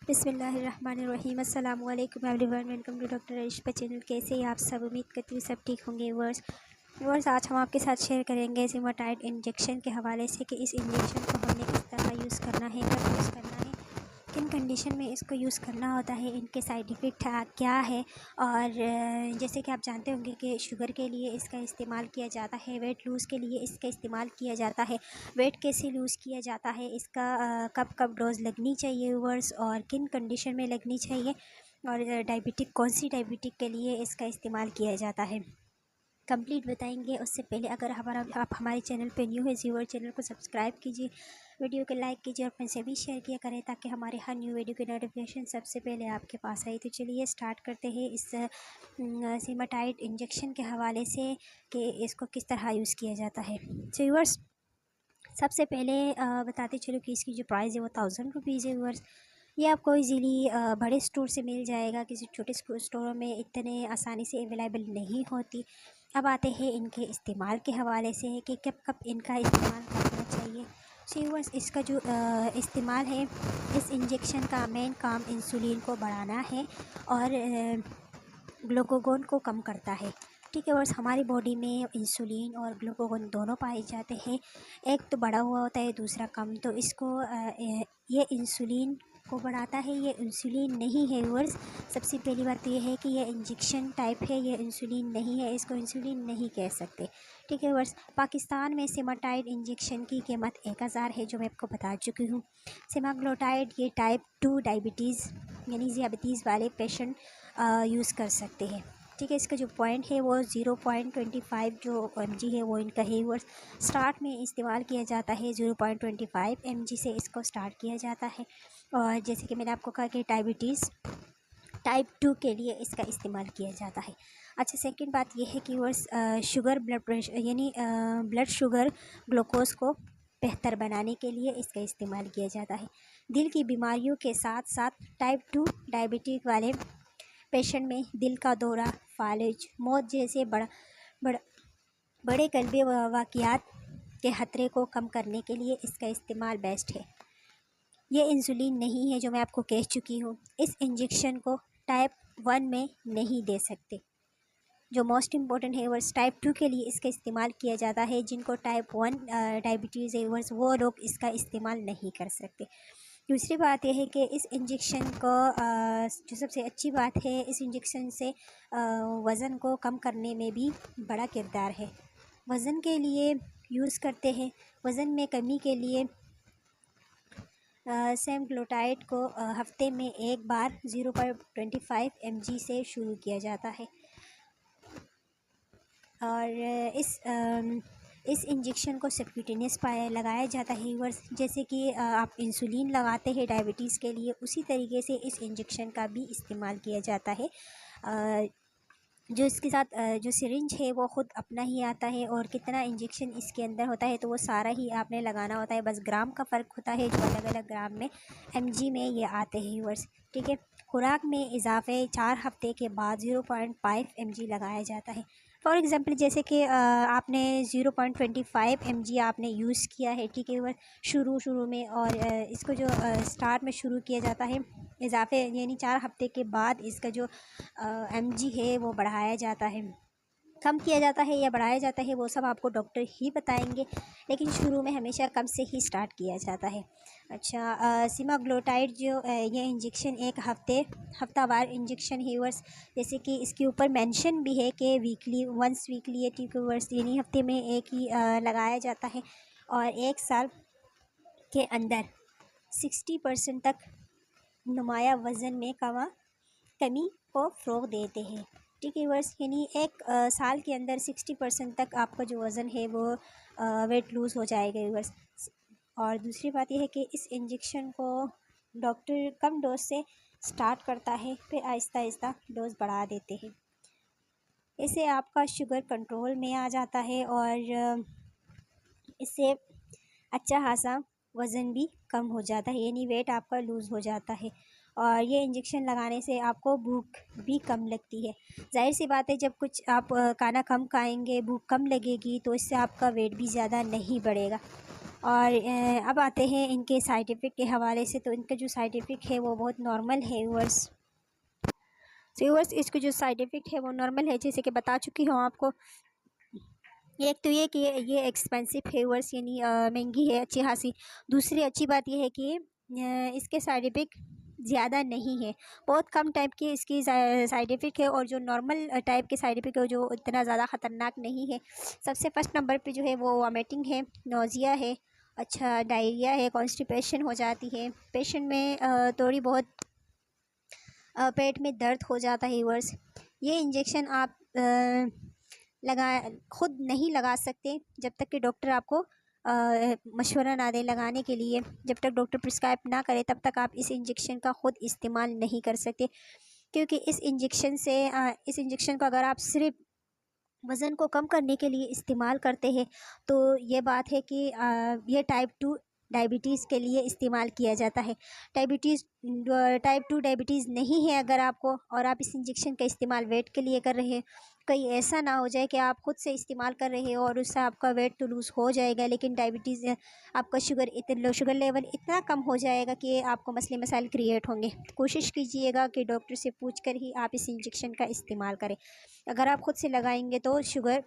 बिस्मिल्लाहिर्रहमानिर्रहीम। अस्सलाम वालेकुम everyone, welcome to doctor Arisha channel. कैसे हैं आप सब? उम्मीद करती हूँ सब ठीक होंगे। व्यूअर्स आज हम आपके साथ शेयर करेंगे सिमाटाइड इंजेक्शन के हवाले से कि इस इंजेक्शन को हमने किस तरह यूज़ करना है, कब यूज़ करना है, किन कंडीशन में इसको यूज़ करना होता है, इनके साइड इफ़ेक्ट क्या है। और जैसे कि आप जानते होंगे कि शुगर के लिए इसका इस्तेमाल किया जाता है, वेट लूज़ के लिए इसका इस्तेमाल किया जाता है। वेट कैसे लूज़ किया जाता है, इसका कब कब डोज़ लगनी चाहिए व्यूअर्स, और किन कंडीशन में लगनी चाहिए, और डायबिटिक कौन सी डायबिटिक के लिए इसका इस्तेमाल किया जाता है, कंप्लीट बताएंगे। उससे पहले अगर आप हमारे चैनल पे न्यू है व्यूअर, चैनल को सब्सक्राइब कीजिए, वीडियो को लाइक कीजिए और फ्रेंड्स से भी शेयर किया करें ताकि हमारे हर न्यू वीडियो की नोटिफिकेशन सबसे पहले आपके पास आए। तो चलिए स्टार्ट करते हैं इस सिमाटाइड इंजेक्शन के हवाले से कि इसको किस तरह यूज़ किया जाता है। तो व्यूअर्स सबसे पहले बताते चलो कि इसकी जो प्राइस है वो 1000 रुपीज़ है व्यूअर्स। ये आपको इजीली बड़े स्टोर से मिल जाएगा, किसी छोटे स्टोरों में इतने आसानी से अवेलेबल नहीं होती। अब आते हैं इनके इस्तेमाल के हवाले से कि कब कब इनका इस्तेमाल करना चाहिए। सो व्यूअर्स इसका जो इस्तेमाल है, इस इंजेक्शन का मेन काम इंसुलिन को बढ़ाना है और ग्लूकागॉन को कम करता है। ठीक है व्यूअर्स, हमारी बॉडी में इंसुलिन और ग्लूकागॉन दोनों पाए जाते हैं। एक तो बढ़ा हुआ होता है, दूसरा कम। तो इसको ये इंसुलिन को बढ़ाता है, ये इंसुलिन नहीं है व्यूअर्स। सबसे पहली बात तो ये है कि ये इंजेक्शन टाइप है, ये इंसुलिन नहीं है, इसको इंसुलिन नहीं कह सकते। ठीक है व्यूअर्स, पाकिस्तान में सिमाटाइड इंजेक्शन की कीमत 1000 है, जो मैं आपको बता चुकी हूँ। सेमाग्लोटाइड ये टाइप 2 डायबिटीज़ यानी ज़ियाबतीज़ वाले पेशेंट यूज़ कर सकते हैं। ठीक है, इसका जो पॉइंट है वो 0.25 जो mg है वो इनका है व्यूअर्स। स्टार्ट में इस्तेमाल किया जाता है 0.25 mg से इसको स्टार्ट किया जाता है। और जैसे कि मैंने आपको कहा कि डायबिटीज़ टाइप 2 के लिए इसका इस्तेमाल किया जाता है। अच्छा, सेकंड बात यह है कि व्यूअर्स शुगर ब्लड प्रेशर यानी ब्लड शुगर ग्लूकोज को बेहतर बनाने के लिए इसका इस्तेमाल किया जाता है। दिल की बीमारियों के साथ साथ टाइप 2 डायबिटिक वाले पेशेंट में दिल का दौरा, फालिज, मौत जैसे बड़े कल्बी वाक़यात के ख़तरे को कम करने के लिए इसका इस्तेमाल बेस्ट है। ये इंसुलिन नहीं है, जो मैं आपको कह चुकी हूँ। इस इंजेक्शन को टाइप 1 में नहीं दे सकते। जो मोस्ट इम्पॉर्टेंट है वर्स, टाइप 2 के लिए इसका इस्तेमाल किया जाता है। जिनको टाइप 1 डायबिटीज़ है वर्स, वो लोग इसका इस्तेमाल नहीं कर सकते। दूसरी बात यह है कि इस इंजेक्शन को जो सबसे अच्छी बात है, इस इंजेक्शन से वज़न को कम करने में भी बड़ा किरदार है। वज़न के लिए यूज़ करते हैं, वज़न में कमी के लिए सेमाग्लोटाइड को हफ्ते में एक बार 0.25 mg से शुरू किया जाता है। और इस इंजेक्शन को सबक्यूटेनियस पाया लगाया जाता है व्यूअर्स। जैसे कि आप इंसुलिन लगाते हैं डायबिटीज़ के लिए, उसी तरीके से इस इंजेक्शन का भी इस्तेमाल किया जाता है। जो इसके साथ जो सिरिंज है वो ख़ुद अपना ही आता है, और कितना इंजेक्शन इसके अंदर होता है तो वो सारा ही आपने लगाना होता है। बस ग्राम का फ़र्क होता है, जो अलग अलग ग्राम में mg में ये आते हैं व्यूअर्स। ठीक है, खुराक में इजाफे 4 हफ्ते के बाद 0.5 mg लगाया जाता है। फॉर एग्ज़ाम्पल जैसे कि आपने 0.25 mg आपने यूज़ किया है, ठीक है, वह शुरू में, और इसको जो स्टार्ट में शुरू किया जाता है, इजाफे यानी 4 हफ्ते के बाद इसका जो mg है वो बढ़ाया जाता है, कम किया जाता है या बढ़ाया जाता है, वो सब आपको डॉक्टर ही बताएंगे, लेकिन शुरू में हमेशा कम से ही स्टार्ट किया जाता है। अच्छा, सेमाग्लोटाइड जो ये इंजेक्शन एक हफ्तावार इंजेक्शन है व्यूअर्स। जैसे कि इसके ऊपर मेंशन भी है कि वंस वीकली है, ठीक है व्यूअर्स, यानी हफ्ते में एक ही लगाया जाता है। और 1 साल के अंदर 60% तक नुमाया वज़न में कमी को फ़रोग़ देते हैं। ठीक है व्यूअर्स, यानी एक साल के अंदर 60% तक आपका जो वज़न है वो वेट लूज़ हो जाएगा व्यूअर्स। और दूसरी बात यह है कि इस इंजेक्शन को डॉक्टर कम डोज से स्टार्ट करता है, फिर आहिस्ता आहिस्ता डोज़ बढ़ा देते हैं। इससे आपका शुगर कंट्रोल में आ जाता है, और इससे अच्छा खासा वज़न भी कम हो जाता है, यानी वेट आपका लूज़ हो जाता है। और ये इंजेक्शन लगाने से आपको भूख भी कम लगती है। ज़ाहिर सी बात है, जब कुछ आप खाना कम खाएंगे, भूख कम लगेगी, तो इससे आपका वेट भी ज़्यादा नहीं बढ़ेगा। और अब आते हैं इनके साइड इफ़ेक्ट के हवाले से। तो इनका जो साइड इफ़ेक्ट है वो बहुत नॉर्मल है व्यूअर्स। तो व्यूअर्स इसके जो साइड इफ़ेक्ट है वो नॉर्मल है, जैसे कि बता चुकी हूँ आपको। एक तो ये कि ये एक्सपेंसिव है व्यूअर्स, यानी महंगी है अच्छी खासी। दूसरी अच्छी बात ये है कि इसके साइड इफ़ेक्ट ज़्यादा नहीं है, बहुत कम टाइप की इसकी साइड इफ़ेक्ट है, और जो नॉर्मल टाइप के साइड इफ़ेक्ट है जो इतना ज़्यादा ख़तरनाक नहीं है। सबसे फर्स्ट नंबर पे जो है वो वॉमिटिंग है, नोज़िया है, अच्छा डायरिया है, कॉन्स्टिपेशन हो जाती है पेशेंट में, थोड़ी बहुत पेट में दर्द हो जाता है व्यूअर्स। ये इंजेक्शन आप लगा खुद नहीं लगा सकते जब तक कि डॉक्टर आपको मशवरा ना दे लगाने के लिए। जब तक डॉक्टर प्रिस्क्राइब ना करे तब तक आप इस इंजेक्शन का खुद इस्तेमाल नहीं कर सकते, क्योंकि इस इंजेक्शन को अगर आप सिर्फ वज़न को कम करने के लिए इस्तेमाल करते हैं तो ये बात है कि ये टाइप 2 डायबिटीज़ के लिए इस्तेमाल किया जाता है। टाइप 2 डायबिटीज़ नहीं है अगर आपको, और आप इस इंजेक्शन का इस्तेमाल वेट के लिए कर रहे हैं, कहीं ऐसा ना हो जाए कि आप खुद से इस्तेमाल कर रहे हो और उससे आपका वेट तो लूज़ हो जाएगा, लेकिन डायबिटीज़ आपका शुगर लेवल इतना कम हो जाएगा कि आपको मसले मसाइल क्रिएट होंगे। कोशिश कीजिएगा कि डॉक्टर से पूछ कर ही आप इस इंजेक्शन का इस्तेमाल करें। अगर आप खुद से लगाएंगे तो शुगर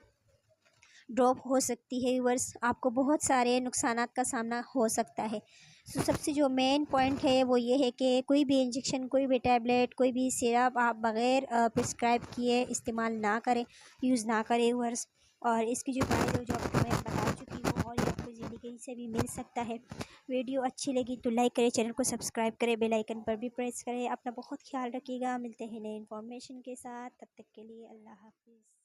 ड्रॉप हो सकती है व्यूअर्स, आपको बहुत सारे नुकसानात का सामना हो सकता है। तो सबसे जो मेन पॉइंट है वो ये है कि कोई भी इंजेक्शन, कोई भी टैबलेट, कोई भी सिरप आप बग़ैर प्रिस्क्राइब किए इस्तेमाल ना करें, यूज़ ना करें व्यूअर्स। और इसकी जो प्राइस है जो आपको मैं बता चुकी हूँ, और ये आपको ज़िंदगी से भी मिल सकता है। वीडियो अच्छी लगी तो लाइक करें, चैनल को सब्सक्राइब करें, बेल आइकन पर भी प्रेस करें। अपना बहुत ख्याल रखिएगा, मिलते हैं नए इन्फॉर्मेशन के साथ, तब तक के लिए अल्लाह हाफ़िज़।